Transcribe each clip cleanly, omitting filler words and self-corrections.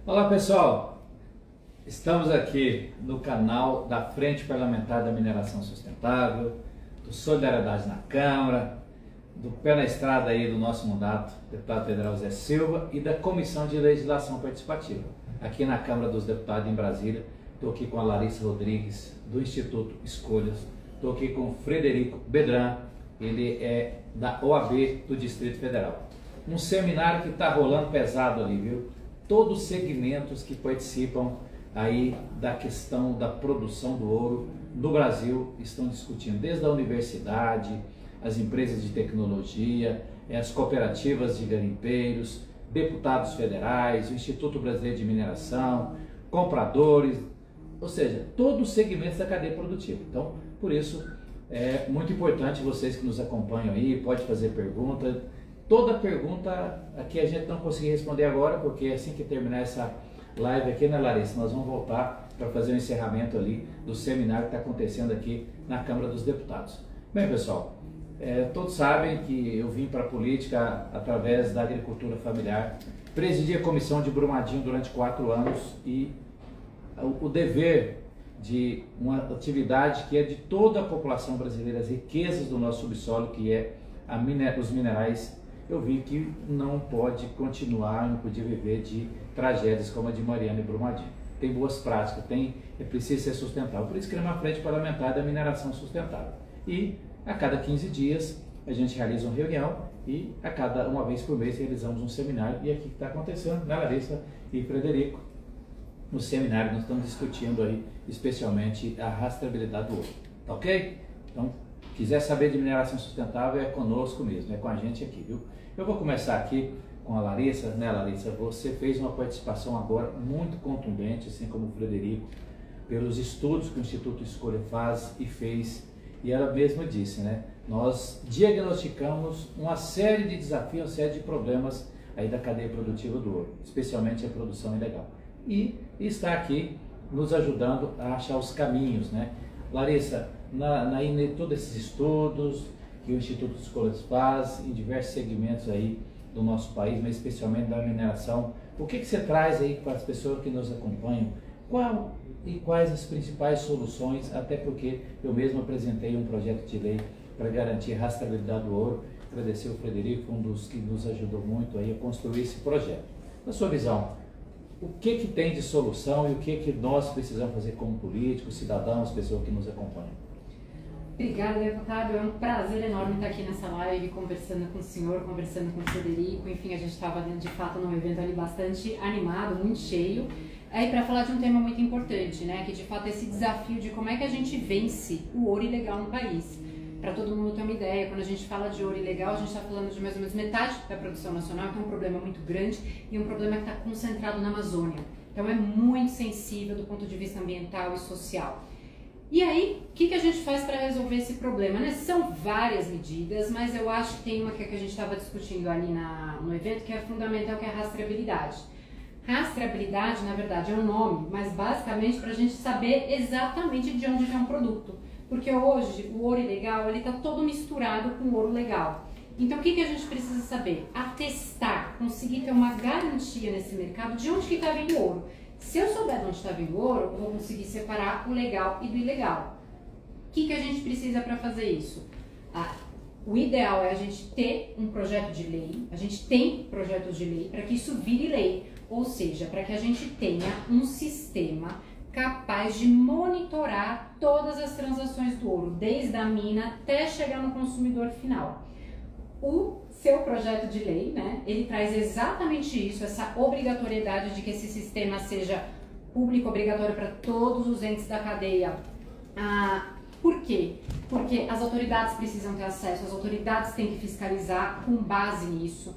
Olá pessoal, estamos aqui no canal da Frente Parlamentar da Mineração Sustentável, do Solidariedade na Câmara, do Pé na Estrada aí do nosso mandato, deputado federal Zé Silva, e da Comissão de Legislação Participativa, aqui na Câmara dos Deputados em Brasília. Estou aqui com a Larissa Rodrigues, do Instituto Escolhas, estou aqui com o Frederico Bedran, ele é da OAB do Distrito Federal. Um seminário que está rolando pesado ali, viu? Todos os segmentos que participam aí da questão da produção do ouro no Brasil estão discutindo, desde a universidade, as empresas de tecnologia, as cooperativas de garimpeiros, deputados federais, o Instituto Brasileiro de Mineração, compradores, ou seja, todos os segmentos da cadeia produtiva. Então, por isso, é muito importante vocês que nos acompanham aí, pode fazer pergunta. Toda pergunta aqui a gente não conseguir responder agora, porque assim que terminar essa live aqui, né, Larissa, nós vamos voltar para fazer o encerramento ali do seminário que está acontecendo aqui na Câmara dos Deputados. Bem, pessoal, todos sabem que eu vim para a política através da agricultura familiar, presidi a comissão de Brumadinho durante 4 anos e o dever de uma atividade que é de toda a população brasileira, as riquezas do nosso subsolo, que é os minerais. Eu vi que não pode continuar, não podia viver de tragédias como a de Mariana e Brumadinho. Tem boas práticas, precisa ser sustentável. Por isso que é uma frente parlamentar da mineração sustentável. E a cada 15 dias a gente realiza uma reunião e uma vez por mês realizamos um seminário. E aqui que está acontecendo, né, Larissa e Frederico? No seminário nós estamos discutindo aí especialmente a rastreabilidade do ouro. Tá ok? Então, quiser saber de mineração sustentável, é conosco mesmo, é com a gente aqui, viu? Eu vou começar aqui com a Larissa, né, Larissa? Você fez uma participação agora muito contundente, assim como o Frederico, pelos estudos que o Instituto Escolha faz e fez, e ela mesma disse, né? Nós diagnosticamos uma série de desafios, uma série de problemas aí da cadeia produtiva do ouro, especialmente a produção ilegal. E está aqui nos ajudando a achar os caminhos, né? Larissa, em todos esses estudos que o Instituto Escolhas faz em diversos segmentos aí do nosso país, mas especialmente da mineração, o que você traz aí para as pessoas que nos acompanham? Quais as principais soluções, até porque eu mesmo apresentei um projeto de lei para garantir a rastreabilidade do ouro. Agradecer o Frederico, um dos que nos ajudou muito aí a construir esse projeto. Na sua visão, o que tem de solução e o que nós precisamos fazer como políticos, cidadãos, pessoas que nos acompanham? Obrigada, deputado. É um prazer enorme estar aqui nessa live, conversando com o senhor, conversando com o Frederico. Enfim, a gente estava, de fato, num evento ali bastante animado, muito cheio. Aí, para falar de um tema muito importante, né? Que, de fato, é esse desafio de como é que a gente vence o ouro ilegal no país. Para todo mundo ter uma ideia, quando a gente fala de ouro ilegal, a gente está falando de mais ou menos metade da produção nacional, que é um problema muito grande e um problema que está concentrado na Amazônia. Então, é muito sensível do ponto de vista ambiental e social. E aí, o que a gente faz para resolver esse problema? Né? São várias medidas, mas eu acho que tem uma que a gente estava discutindo ali no evento, que é fundamental, que é a rastreabilidade. Rastreabilidade, na verdade, é um nome, mas basicamente para a gente saber exatamente de onde vem um produto. Porque hoje o ouro ilegal está todo misturado com o ouro legal. Então, o que a gente precisa saber? Atestar, conseguir ter uma garantia nesse mercado de onde que está vindo o ouro. Se eu souber de onde está vindo o ouro, eu vou conseguir separar o legal e do ilegal. O que a gente precisa para fazer isso? O ideal é a gente ter um projeto de lei, a gente tem projetos de lei para que isso vire lei, ou seja, para que a gente tenha um sistema capaz de monitorar todas as transações do ouro, desde a mina até chegar no consumidor final. O seu projeto de lei, né, ele traz exatamente isso, essa obrigatoriedade de que esse sistema seja público, obrigatório para todos os entes da cadeia. Por quê? Porque as autoridades precisam ter acesso, as autoridades têm que fiscalizar com base nisso.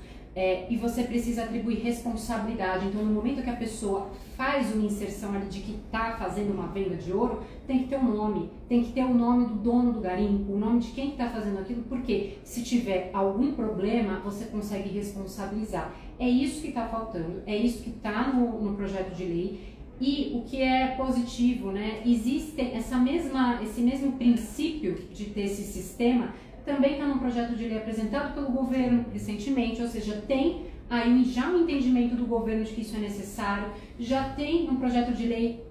E você precisa atribuir responsabilidade. Então, no momento que a pessoa faz uma inserção ali de que está fazendo uma venda de ouro, tem que ter um nome, tem que ter o nome do dono do garimpo, o nome de quem está fazendo aquilo, porque se tiver algum problema, você consegue responsabilizar. É isso que está faltando, é isso que está no projeto de lei. E o que é positivo, né? Existe esse mesmo princípio de ter esse sistema, também está num projeto de lei apresentado pelo governo recentemente, ou seja, tem aí já um entendimento do governo de que isso é necessário, já tem um projeto de lei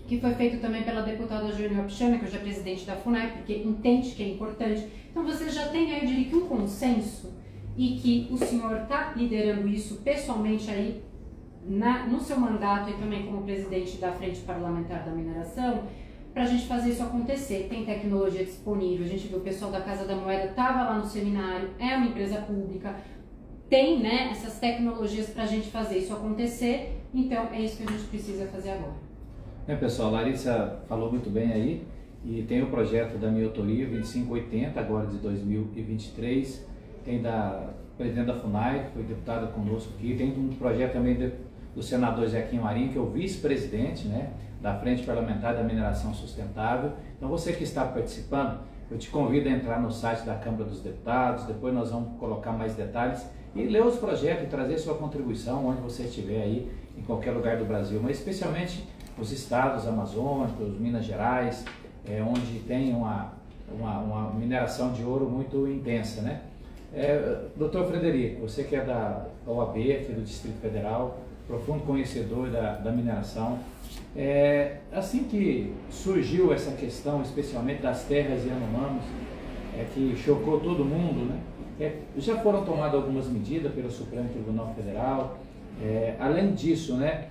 que foi feito também pela deputada Júnior Pichana, que hoje é presidente da FUNAI, porque entende que é importante. Então você já tem aí, eu diria que um consenso, e que o senhor está liderando isso pessoalmente aí, no seu mandato e também como presidente da Frente Parlamentar da Mineração, para a gente fazer isso acontecer. Tem tecnologia disponível, a gente viu o pessoal da Casa da Moeda estava lá no seminário, é uma empresa pública, tem, né, essas tecnologias para a gente fazer isso acontecer, então é isso que a gente precisa fazer agora. Pessoal, a Larissa falou muito bem aí, e tem o projeto da minha autoria, 2580, agora de 2023, tem da presidente da FUNAI, que foi deputada conosco aqui, tem um projeto também do senador Zequinha Marinho, que é o vice-presidente, né, da Frente Parlamentar da Mineração Sustentável. Então você que está participando, eu te convido a entrar no site da Câmara dos Deputados, depois nós vamos colocar mais detalhes e ler os projetos e trazer sua contribuição onde você estiver aí, em qualquer lugar do Brasil, mas especialmente os estados amazônicos, Minas Gerais, onde tem uma mineração de ouro muito intensa, né? Doutor Frederico, você que é da OAB, aqui do Distrito Federal, profundo conhecedor da mineração, assim que surgiu essa questão, especialmente das terras Yanomamos, que chocou todo mundo, né? Já foram tomadas algumas medidas pelo Supremo Tribunal Federal. Além disso, né,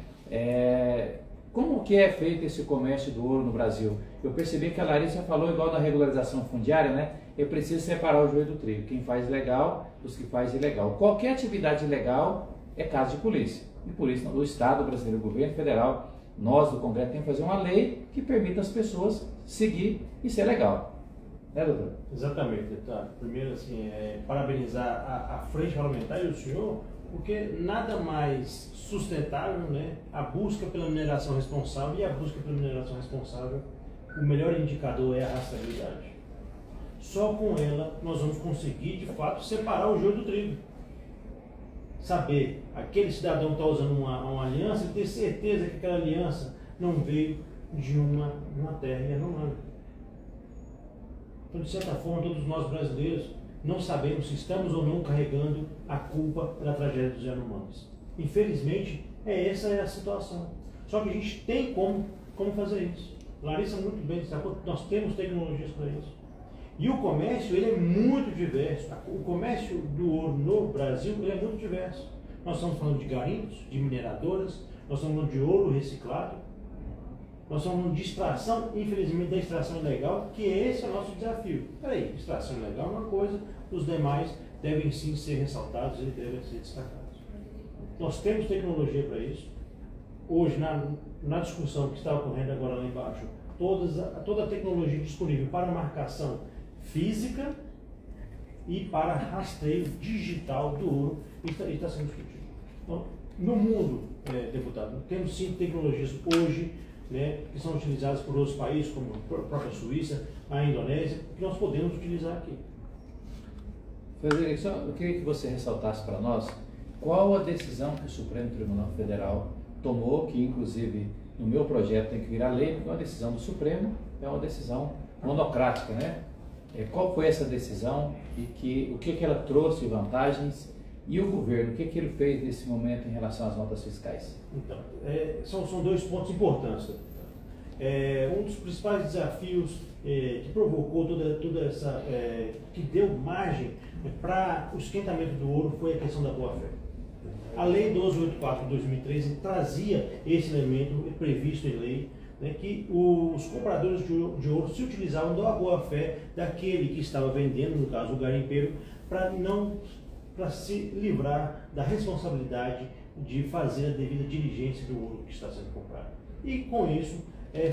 como que é feito esse comércio do ouro no Brasil? Eu percebi que a Larissa falou igual da regularização fundiária, né? Eu preciso separar o joio do trigo. Quem faz legal, dos que faz ilegal. Qualquer atividade ilegal é caso de polícia. E por isso, o Estado brasileiro, o governo federal, nós do Congresso temos que fazer uma lei que permita as pessoas seguir e ser legal. Né, doutor? Exatamente. Tá. Primeiro, assim, parabenizar a Frente Parlamentar e o senhor, porque nada mais sustentável, né, a busca pela mineração responsável, e a busca pela mineração responsável, o melhor indicador é a rastreabilidade. Só com ela nós vamos conseguir, de fato, separar o joio do trigo. Saber, aquele cidadão está usando uma aliança e ter certeza que aquela aliança não veio de uma terra Yanomami. Então, de certa forma, todos nós brasileiros não sabemos se estamos ou não carregando a culpa pela tragédia dos Yanomamis. Infelizmente, essa é a situação. Só que a gente tem como fazer isso. Larissa muito bem destacou, nós temos tecnologias para isso. E o comércio, ele é muito diverso. O comércio do ouro no Brasil, ele é muito diverso. Nós estamos falando de garimpos, de mineradoras, nós estamos falando de ouro reciclado, nós estamos falando de extração, infelizmente, da extração ilegal, que esse é o nosso desafio. Peraí, extração ilegal é uma coisa, os demais devem sim ser ressaltados e devem ser destacados. Nós temos tecnologia para isso. Hoje, na discussão que está ocorrendo agora lá embaixo, toda a tecnologia disponível para marcação física e para rastreio digital do ouro está sendo discutido. Então, no mundo, deputado, temos sim tecnologias hoje, né, que são utilizadas por outros países, como a própria Suíça, a Indonésia, que nós podemos utilizar aqui. Frederico, eu queria que você ressaltasse para nós qual a decisão que o Supremo Tribunal Federal tomou, que inclusive no meu projeto tem que virar lei, porque é uma decisão do Supremo, é uma decisão monocrática, né? Qual foi essa decisão e o que ela trouxe de vantagens, e o governo, o que ele fez nesse momento em relação às notas fiscais? Então, são dois pontos importantes. Um dos principais desafios que provocou toda essa, que deu margem para o esquentamento do ouro foi a questão da boa-fé. A Lei 1284 de 2013 trazia esse elemento previsto em lei, né, que os compradores de ouro se utilizavam da boa-fé daquele que estava vendendo, no caso o garimpeiro, para se livrar da responsabilidade de fazer a devida diligência do ouro que está sendo comprado. E com isso,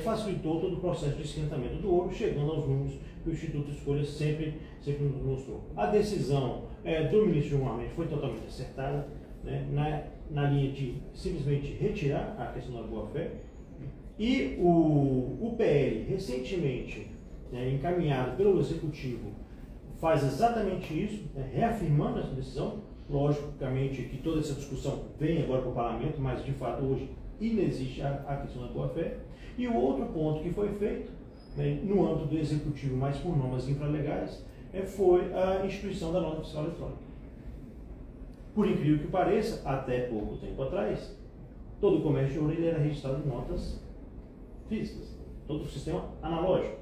facilitou todo o processo de esquentamento do ouro, chegando aos números que o Instituto de Escolha sempre nos mostrou. A decisão do ministro Gilmar Mendes foi totalmente acertada, né, na linha de simplesmente retirar a questão da boa-fé. E o PL, recentemente encaminhado pelo Executivo, faz exatamente isso, reafirmando essa decisão. Logicamente que toda essa discussão vem agora para o Parlamento, mas de fato hoje inexiste a questão da boa-fé. E o outro ponto que foi feito, no âmbito do Executivo, mas por normas infralegais, foi a instituição da nota fiscal eletrônica. Por incrível que pareça, até pouco tempo atrás, todo o comércio de ouro ele era registrado em notas físicas, todo o sistema analógico.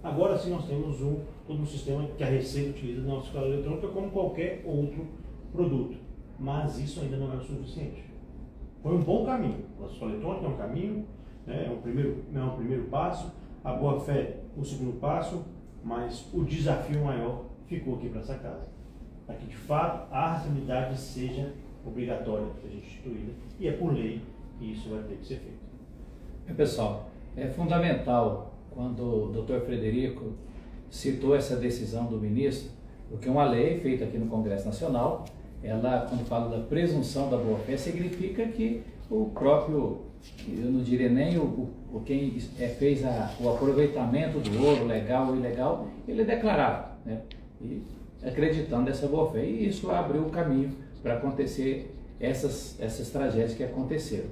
Agora sim nós temos todo um sistema que a Receita utiliza na nossa escala eletrônica como qualquer outro produto, mas isso ainda não é o suficiente. Foi um bom caminho, a escala eletrônica é um caminho, é um primeiro passo, a boa-fé o segundo passo, mas o desafio maior ficou aqui para essa casa, para que de fato a rastreabilidade seja obrigatória, seja instituída, e é por lei que isso vai ter que ser feito. Pessoal, é fundamental quando o Dr. Frederico citou essa decisão do ministro, porque uma lei feita aqui no Congresso Nacional, ela, quando fala da presunção da boa-fé, significa que o próprio, eu não diria nem quem fez o aproveitamento do ouro, legal ou ilegal, ele é declarado, né? E acreditando nessa boa-fé. E isso abriu o caminho para acontecer essas tragédias que aconteceram.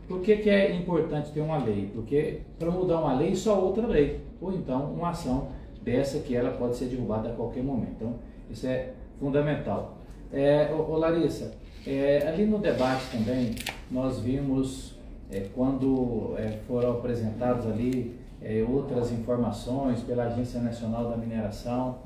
Por que é importante ter uma lei? Porque para mudar uma lei, só outra lei, ou então uma ação dessa que ela pode ser derrubada a qualquer momento. Então, isso é fundamental. Larissa, ali no debate também, nós vimos quando foram apresentadas ali outras informações pela Agência Nacional da Mineração,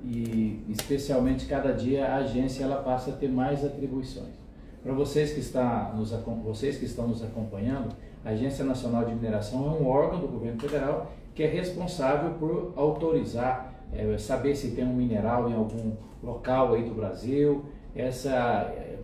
e especialmente cada dia a agência ela passa a ter mais atribuições. Para vocês que estão nos acompanhando, a Agência Nacional de Mineração é um órgão do governo federal que é responsável por autorizar, saber se tem um mineral em algum local aí do Brasil,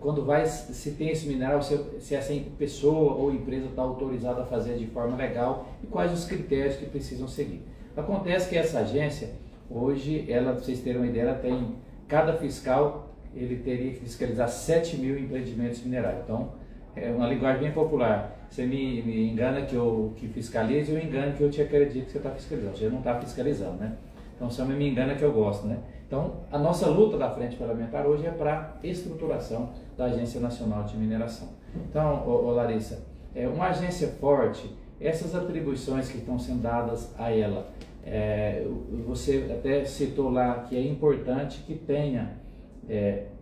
quando se tem esse mineral, se essa pessoa ou empresa está autorizada a fazer de forma legal e quais os critérios que precisam seguir. Acontece que essa agência, hoje, para vocês terem uma ideia, ela tem, cada fiscal, ele teria que fiscalizar 7.000 empreendimentos minerais. Então, é uma linguagem bem popular. Você me engana que fiscaliza, eu engano que eu te acredito que você está fiscalizando. Você não está fiscalizando, né? Então, você me engana que eu gosto, né? Então, a nossa luta da Frente Parlamentar hoje é para a estruturação da Agência Nacional de Mineração. Então, Larissa, uma agência forte, essas atribuições que estão sendo dadas a ela, você até citou lá que é importante que tenha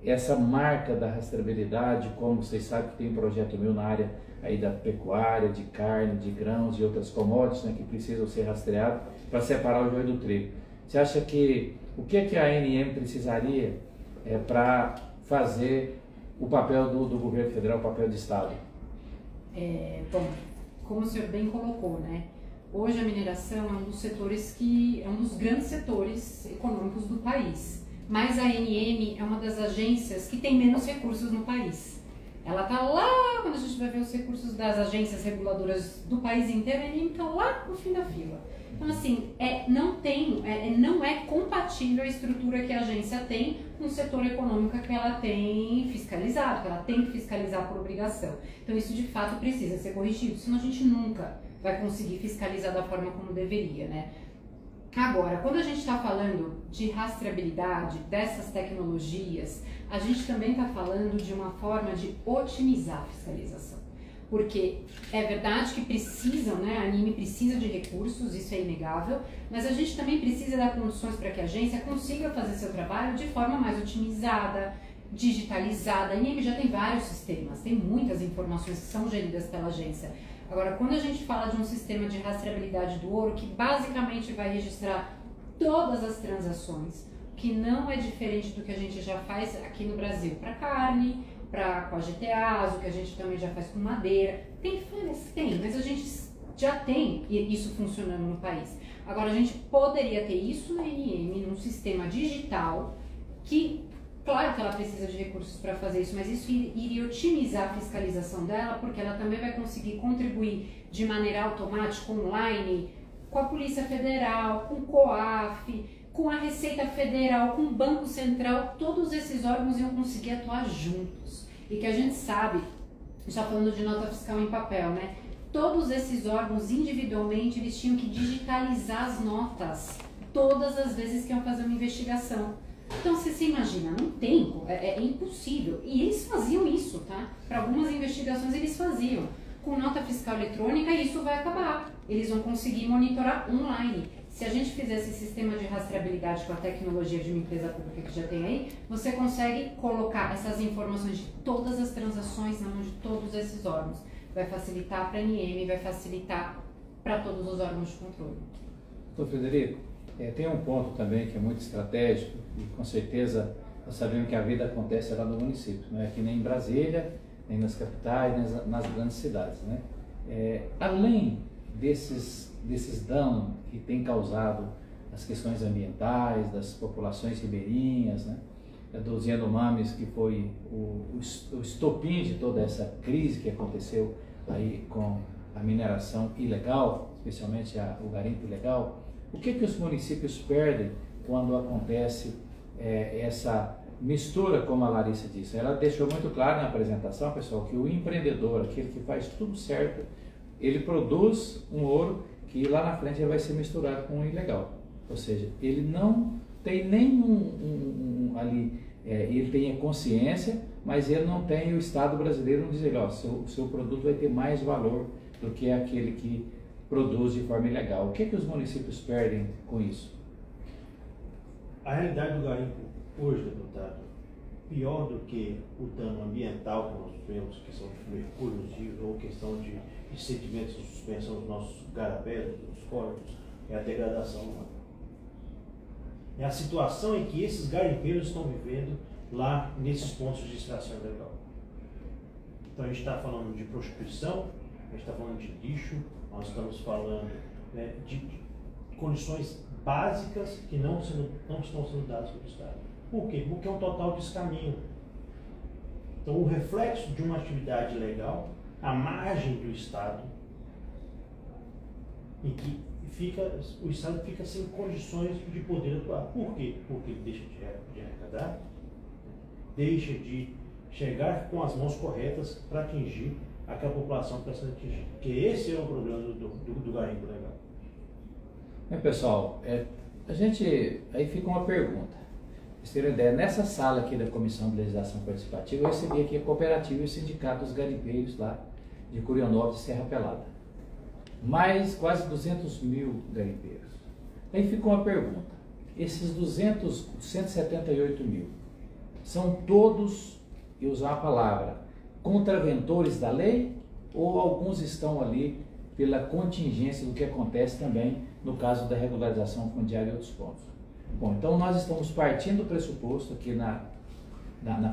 essa marca da rastreabilidade, como vocês sabem que tem um projeto meu na área aí da pecuária, de carne, de grãos e outras commodities, né, que precisam ser rastreados para separar o joio do trigo. Você acha que o que a ANM precisaria para fazer o papel do governo federal, o papel do Estado? Bom, como o senhor bem colocou, né? Hoje a mineração é um dos setores é um dos grandes setores econômicos do país. Mas a ANM é uma das agências que tem menos recursos no país. Ela está lá, quando a gente vai ver os recursos das agências reguladoras do país inteiro, a ANM está lá no fim da fila. Então, assim, não é compatível a estrutura que a agência tem com o setor econômico que ela tem fiscalizado, que ela tem que fiscalizar por obrigação. Então, isso de fato precisa ser corrigido, senão a gente nunca vai conseguir fiscalizar da forma como deveria, né? Agora, quando a gente está falando de rastreabilidade, dessas tecnologias, a gente também está falando de uma forma de otimizar a fiscalização. Porque é verdade que precisam, né, a ANM precisa de recursos, isso é inegável, mas a gente também precisa dar condições para que a agência consiga fazer seu trabalho de forma mais otimizada, digitalizada. A ANM já tem vários sistemas, tem muitas informações que são geridas pela agência. Agora, quando a gente fala de um sistema de rastreabilidade do ouro, que basicamente vai registrar todas as transações, que não é diferente do que a gente já faz aqui no Brasil para carne, com a GTAs, o que a gente também já faz com madeira. Tem falhas? Tem, mas a gente já tem isso funcionando no país. Agora, a gente poderia ter isso na ANM, num sistema digital, que, claro que ela precisa de recursos para fazer isso, mas isso iria otimizar a fiscalização dela, porque ela também vai conseguir contribuir de maneira automática, online, com a Polícia Federal, com o COAF, com a Receita Federal, com o Banco Central. Todos esses órgãos iam conseguir atuar juntos. E que a gente sabe, já falando de nota fiscal em papel, né? Todos esses órgãos, individualmente, eles tinham que digitalizar as notas todas as vezes que iam fazer uma investigação. Então, você imagina, não tem, é impossível. E eles faziam isso, tá? Para algumas investigações eles faziam. com nota fiscal eletrônica, isso vai acabar. Eles vão conseguir monitorar online. Se a gente fizer esse sistema de rastreabilidade com a tecnologia de uma empresa pública que já tem aí, você consegue colocar essas informações de todas as transações na mão de todos esses órgãos. Vai facilitar para a ANM, vai facilitar para todos os órgãos de controle. Doutor Frederico, tem um ponto também que é muito estratégico e com certeza nós sabemos que a vida acontece lá no município, não é aqui nem em Brasília, nem nas capitais, nem nas grandes cidades, né? Além desses danos que tem causado as questões ambientais, das populações ribeirinhas, né? Dos Yanomamis, que foi o estopim de toda essa crise que aconteceu aí com a mineração ilegal, especialmente o garimpo ilegal. O que os municípios perdem quando acontece essa mistura, como a Larissa disse? Ela deixou muito claro na apresentação, pessoal, que o empreendedor, aquele que faz tudo certo, ele produz um ouro que lá na frente ele vai ser misturado com o ilegal. Ou seja, ele não tem nenhum ali, ele tem a consciência, mas ele não tem o Estado brasileiro não dizer, ó, o seu produto vai ter mais valor do que aquele que produz de forma ilegal. O que os municípios perdem com isso? A realidade do garimpo hoje, deputado, pior do que o dano ambiental que nós vemos, questão de mercúrio ou questão de sedimentos de suspensão dos nossos garapés, dos corpos, é a degradação humana. É a situação em que esses garimpeiros estão vivendo lá nesses pontos de extração ilegal. Então a gente está falando de prostituição, a gente está falando de lixo, nós estamos falando, né, de condições básicas que não estão sendo dadas pelo Estado. Por quê? Porque é um total descaminho. Então o reflexo de uma atividade ilegal, à margem do Estado, em que o Estado fica sem condições de poder atuar. Por quê? Porque ele deixa de arrecadar, deixa de chegar com as mãos corretas para atingir aquela população que está sendo atingida. Porque esse é o problema do garimpo legal. Pessoal, aí fica uma pergunta. Vocês terem ideia, nessa sala aqui da Comissão de Legislação Participativa, eu recebi aqui a cooperativa e o sindicato dos garimpeiros lá de Curionópolis e Serra Pelada. Mais quase 200 mil garimpeiros. Aí ficou uma pergunta. Esses 178 mil, são todos, eu usar a palavra, contraventores da lei? Ou alguns estão ali pela contingência do que acontece também no caso da regularização fundiária e outros pontos? Bom, então nós estamos partindo do pressuposto aqui na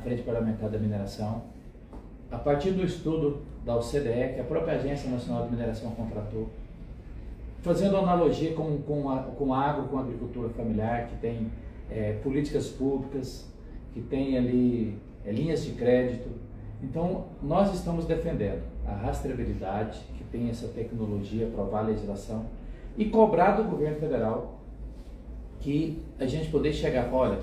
Frente Parlamentar da Mineração, a partir do estudo da OCDE, que a própria Agência Nacional de Mineração contratou, fazendo analogia com a agro, com a agricultura familiar, que tem políticas públicas, que tem ali linhas de crédito. Então, nós estamos defendendo a rastreabilidade, que tem essa tecnologia, aprovar a legislação, e cobrar do governo federal que a gente poder chegar, olha,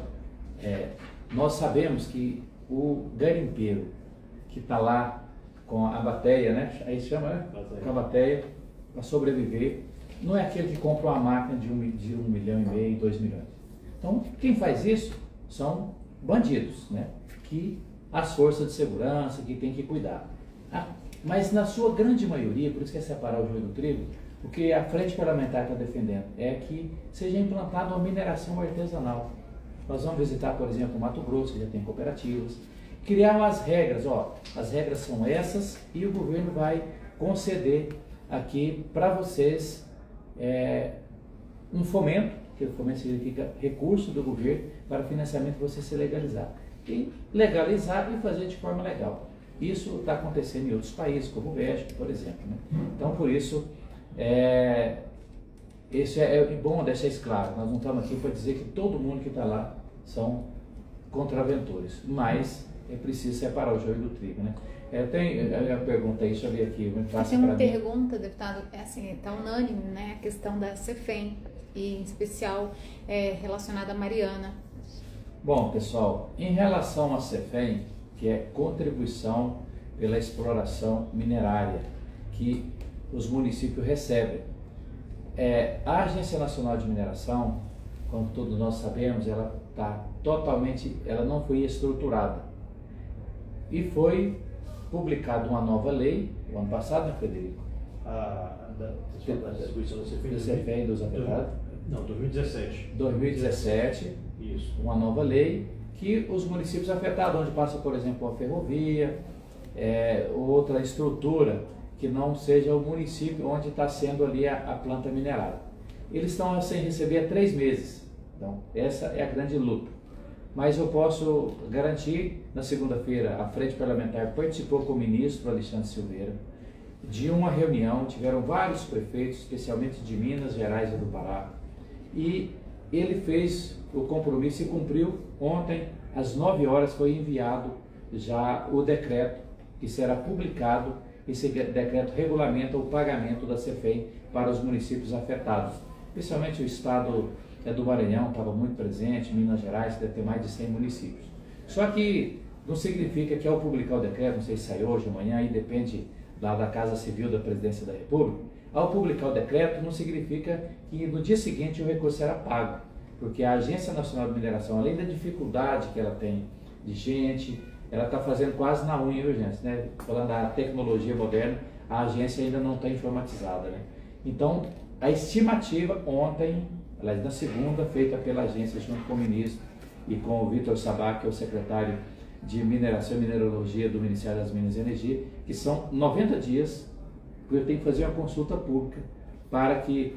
nós sabemos que o garimpeiro que está lá com a bateia, né? Aí se chama, né? Com a bateia, para sobreviver, não é aquele que compra uma máquina de 1,5 milhão, 2 milhões. Então, quem faz isso são bandidos, né? Que as forças de segurança, que tem que cuidar. Mas na sua grande maioria, por isso que é separar o joio do trigo, o que a Frente Parlamentar está defendendo é que seja implantada uma mineração artesanal. Nós vamos visitar, por exemplo, o Mato Grosso, que já tem cooperativas, criar as regras, as regras são essas e o governo vai conceder aqui para vocês um fomento, que o fomento significa recurso do governo para financiamento de você se legalizar. E legalizar e fazer de forma legal. Isso está acontecendo em outros países, como o México, por exemplo, né? Então, por isso, isso é bom deixar isso claro. Nós não estamos aqui para dizer que todo mundo que está lá são contraventores, mas é preciso separar o joio do trigo, né? Tem a pergunta aí, deixa eu ver aqui. Tem uma pergunta, deputado, está unânime, né? A questão da CEFEM, e em especial relacionada à Mariana. Bom, pessoal, em relação à CEFEM, que é contribuição pela exploração minerária, que os municípios recebem, a Agência Nacional de Mineração, como todos nós sabemos, ela está totalmente, ela não foi estruturada. E foi publicado uma nova lei, o ano passado, né, Frederico? Da distribuição da CFEI. Do CFEI dos afetados? Não, 2017. 2017, Isso. uma nova lei que os municípios afetados, onde passa, por exemplo, a ferrovia, outra estrutura que não seja o município onde está sendo ali a planta minerada. Eles estão sem receber há 3 meses. Então, essa é a grande luta. Mas eu posso garantir, na segunda-feira, a Frente Parlamentar participou com o ministro Alexandre Silveira de uma reunião, tiveram vários prefeitos, especialmente de Minas Gerais e do Pará, e ele fez o compromisso e cumpriu. Ontem, às 9 horas, foi enviado já o decreto que será publicado. Esse decreto regulamenta o pagamento da CFEI para os municípios afetados, especialmente o estado do Maranhão, estava muito presente, Minas Gerais, deve ter mais de 100 municípios. Só que não significa que ao publicar o decreto, não sei se sai hoje, amanhã, aí depende lá da Casa Civil da Presidência da República, ao publicar o decreto não significa que no dia seguinte o recurso será pago, porque a Agência Nacional de Mineração, além da dificuldade que ela tem de gente, ela está fazendo quase na unha, viu, gente, né? Falando da tecnologia moderna, a agência ainda não está informatizada, né? Então, a estimativa ontem, aliás, na segunda, feita pela agência junto com o ministro e com o Vitor Sabá, que é o secretário de Mineração e Mineralogia do Ministério das Minas e Energia, que são 90 dias, porque eu tenho que fazer uma consulta pública para que,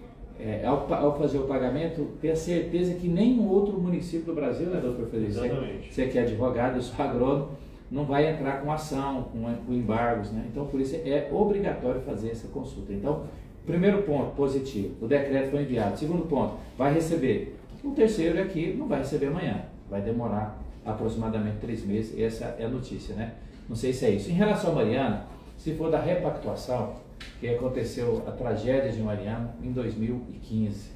ao fazer o pagamento, ter a certeza que nenhum outro município do Brasil, né, doutor Frederico? Exatamente. Você que é advogado, eu sou agrônomo, não vai entrar com ação, com embargos, né? Então, por isso é obrigatório fazer essa consulta. Então, primeiro ponto, positivo, o decreto foi enviado. Segundo ponto, vai receber. O terceiro é que não vai receber amanhã, vai demorar aproximadamente 3 meses, essa é a notícia, né? Não sei se é isso. Em relação a Mariana, se for da repactuação, que aconteceu a tragédia de Mariana em 2015,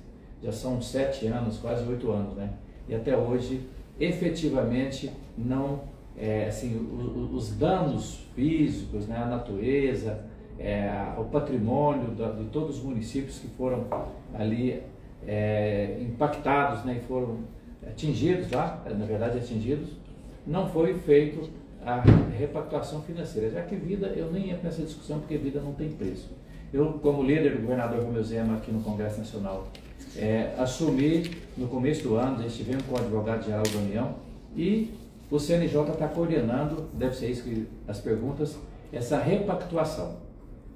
já são 7 anos, quase 8 anos, né? E até hoje, efetivamente, não, os danos físicos, né, à natureza, ao patrimônio de todos os municípios que foram ali impactados, né, e foram atingidos lá, na verdade atingidos, não foi feito a repactuação financeira, já que vida, eu nem entro nessa discussão porque vida não tem preço. Eu, como líder do governador Romeu Zema aqui no Congresso Nacional, assumi no começo do ano, estivemos com o advogado-geral da União e o CNJ está coordenando, deve ser isso que as perguntas, essa repactuação.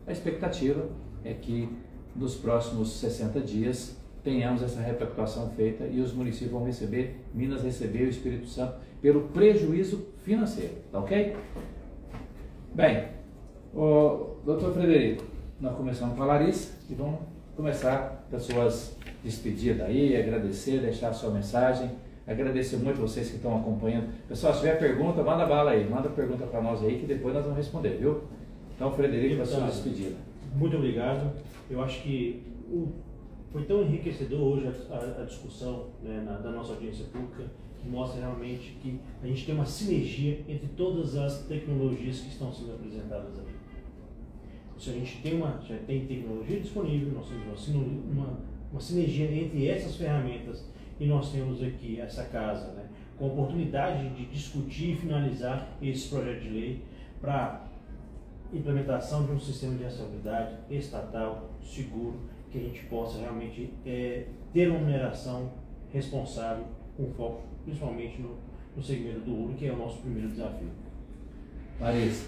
A expectativa é que nos próximos 60 dias tenhamos essa repactuação feita e os municípios vão receber, Minas receber o Espírito Santo pelo prejuízo financeiro, tá ok? Bem, doutor Frederico, nós começamos com a Larissa e vamos começar com as suas despedidas aí, agradecer, deixar a sua mensagem, agradecer muito vocês que estão acompanhando. Pessoal, se tiver pergunta, manda bala aí, manda pergunta para nós aí que depois nós vamos responder, viu? Então, Frederico, a sua despedida. Muito obrigado. Eu acho que foi tão enriquecedor hoje a discussão, né, da nossa audiência pública, que mostra realmente que a gente tem uma sinergia entre todas as tecnologias que estão sendo apresentadas aqui. Se a gente já tem tecnologia disponível, nós temos uma sinergia entre essas ferramentas e nós temos aqui essa casa, né, com a oportunidade de discutir e finalizar esse projeto de lei para implementação de um sistema de responsabilidade estatal, seguro, que a gente possa realmente ter uma mineração responsável, com foco principalmente no segmento do ouro, que é o nosso primeiro desafio. Larissa.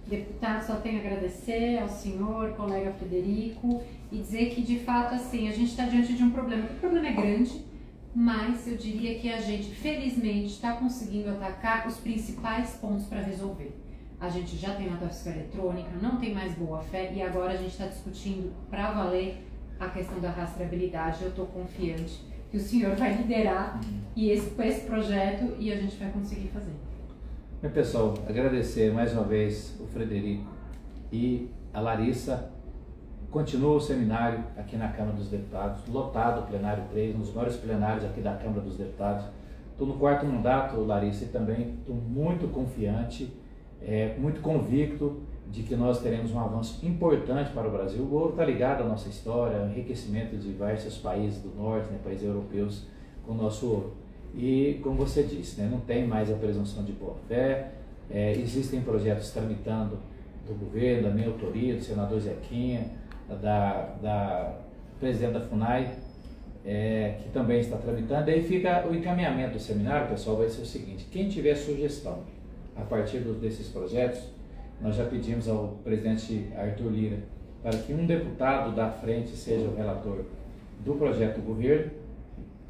Deputado, só tenho a agradecer ao senhor, colega Frederico, e dizer que, de fato, assim, a gente está diante de um problema. O problema é grande, mas eu diria que a gente, felizmente, está conseguindo atacar os principais pontos para resolver. A gente já tem nota fiscal eletrônica, não tem mais boa-fé, e agora a gente está discutindo para valer a questão da rastreabilidade. Eu estou confiante que o senhor vai liderar esse projeto e a gente vai conseguir fazer. Bem, pessoal, agradecer mais uma vez o Frederico e a Larissa. Continua o seminário aqui na Câmara dos Deputados, lotado o plenário 3, um dos maiores plenários aqui da Câmara dos Deputados. Estou no 4º mandato, Larissa, e também estou muito confiante, muito convicto de que nós teremos um avanço importante para o Brasil. O ouro está ligado à nossa história, ao enriquecimento de diversos países do norte, né, países europeus, com o nosso ouro. E, como você disse, né, não tem mais a presunção de boa-fé, Existem projetos tramitando do governo, da minha autoria, do senador Zequinha, da presidente da FUNAI, que também está tramitando. Aí fica o encaminhamento do seminário, pessoal, vai ser o seguinte: quem tiver sugestão a partir desses projetos, nós já pedimos ao presidente Arthur Lira para que um deputado da frente seja o relator do projeto do governo.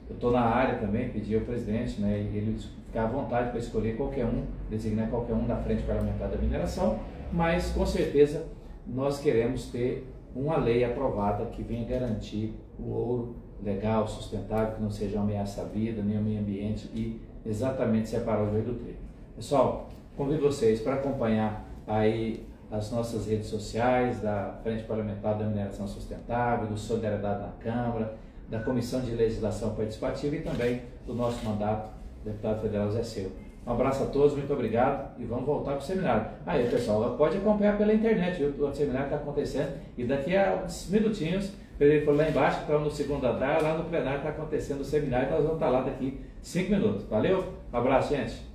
Eu estou na área também, pedi ao presidente, né, e ele ficar à vontade para escolher qualquer um, designar qualquer um da frente parlamentar da mineração, mas com certeza nós queremos ter uma lei aprovada que venha garantir o ouro legal, sustentável, que não seja uma ameaça à vida, nem ao meio ambiente, e exatamente separar o joio do trigo. Pessoal, convido vocês para acompanhar aí as nossas redes sociais, da Frente Parlamentar da Mineração Sustentável, do Solidariedade na Câmara, da Comissão de Legislação Participativa e também do nosso mandato, deputado federal Zé Seu. Um abraço a todos, muito obrigado e vamos voltar para o seminário. Aí, pessoal, pode acompanhar pela internet, viu? O seminário está acontecendo e daqui a uns minutinhos, o presidente falou lá embaixo, estamos no segundo andar, lá no plenário está acontecendo o seminário, nós vamos estar lá daqui 5 minutos. Valeu? Um abraço, gente.